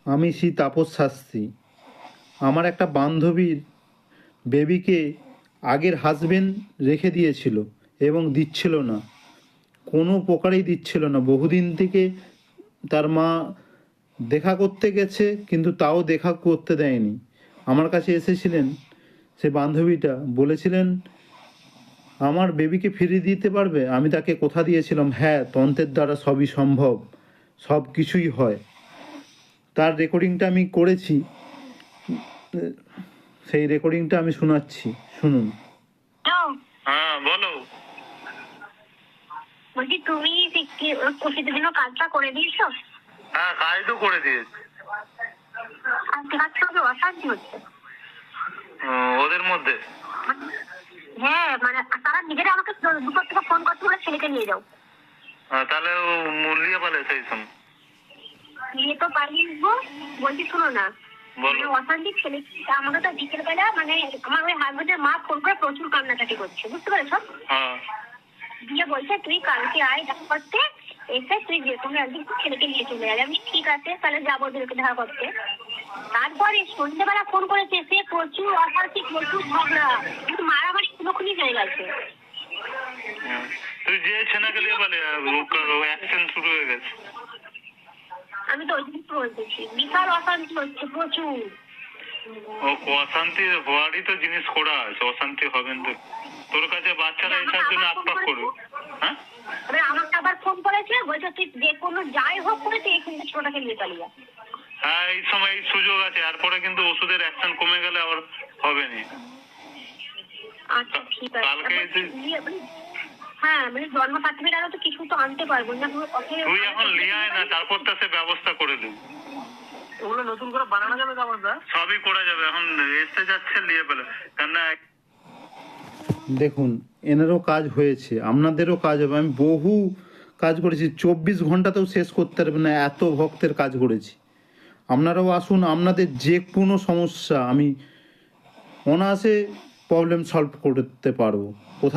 আমি শ্রী তাপস শাস্ত্রী। আমার একটা বান্ধবীর বেবিকে আগের হাজবেন্ড রেখে দিয়েছিল এবং দিচ্ছিল না, কোনো প্রকারেই দিচ্ছিল না। বহুদিন থেকে তার মা দেখা করতে গেছে, কিন্তু তাও দেখা করতে দেয়নি। আমার কাছে এসেছিলেন সে বান্ধবীটা, বলেছিলেন আমার বেবিকে ফিরিয়ে দিতে পারবে? আমি তাকে কথা দিয়েছিলাম, হ্যাঁ, তন্ত্রের দ্বারা সবই সম্ভব, সব কিছুই হয়। তার রেকর্ডিংটা আমি করেছি, সেই রেকর্ডিংটা আমি শোনাচ্ছি, শুনুন। হ্যাঁ বলো। বলছি তুমি খুশির জন্য কাজটা করে দিয়েছো? হ্যাঁ কাজ তো করে দিয়েছি। আজকে কাজ সঙ্গে অশান্তি হচ্ছে ওদের মধ্যে। হ্যাঁ, মানে তারা নিজেরা আমাকে দুপুর থেকে ফোন করছে, বলে ছেলেকে নিয়ে যাও। তাহলে ও মুরলিয়ে পালে সেই সময় নিয়ে তো পালিয়ে আসবো। বলছি শোনো না, বলো। মানে অশান্তি ছেলে আমাকে তো বিকেল বেলা, মানে আমার ওই হাজবেন্ডের মা ফোন করে প্রচুর কান্নাকাটি করছে, বুঝতে পেরেছো? হ্যাঁ দিয়ে বলছে তুই কালকে আয় দেখা করতে, এসে তুই যে কোনো একদিন ছেলেকে নিয়ে চলে যাবে। আমি ঠিক আছে তাহলে যাবো ওদেরকে দেখা করতে। তারপরে সন্ধ্যেবেলা ফোন করেছে, সে প্রচুর অশান্তি, প্রচুর ঝগড়া, কিন্তু মারামারি কোনোক্ষণই হয়ে গেছে। তুই যে ছেনাকে নিয়ে পালে অ্যাকশন শুরু হয়ে গেছে। আমি তো ওই জিনিস বলতেছি, বিশাল অশান্তি হচ্ছে প্রচুর। ও অশান্তি হওয়ারই তো জিনিস করা আছে, অশান্তি হবেন তো। তোর কাছে বাচ্চারা এটার জন্য আত্মা করবে। হ্যাঁ আমাকে আবার ফোন করেছে, বলছে তুই যে কোনো যাই হোক করে তুই এখান থেকে ছোটটাকে নিয়ে পালিয়ে। হ্যাঁ এই সময় এই সুযোগ আছে, এরপরে কিন্তু ওষুধের অ্যাকশন কমে গেলে আবার হবে না। আচ্ছা ঠিক আছে। কালকে হ্যাঁ মানে জন্ম সার্টিফিকেট আরো তো কিছু তো আনতে পারবো না। তুই এখন লিয়ে আয় না, তারপর তো সে ব্যবস্থা করে দেব। ওগুলো নতুন করে বানানো যাবে কেমন দা? সবই করা যাবে, এখন এসে যাচ্ছে নিয়ে পেলে। কেননা দেখুন, এনারও কাজ হয়েছে, আপনাদেরও কাজ হবে। আমি বহু কাজ করেছি, 24 ঘন্টাতেও শেষ করতে পারবেন না, এত ভক্তের কাজ করেছি। আপনারাও আসুন, আপনাদের যে কোনো সমস্যা আমি অনায়াসে প্রবলেম সলভ করতে পারবো। কোথায়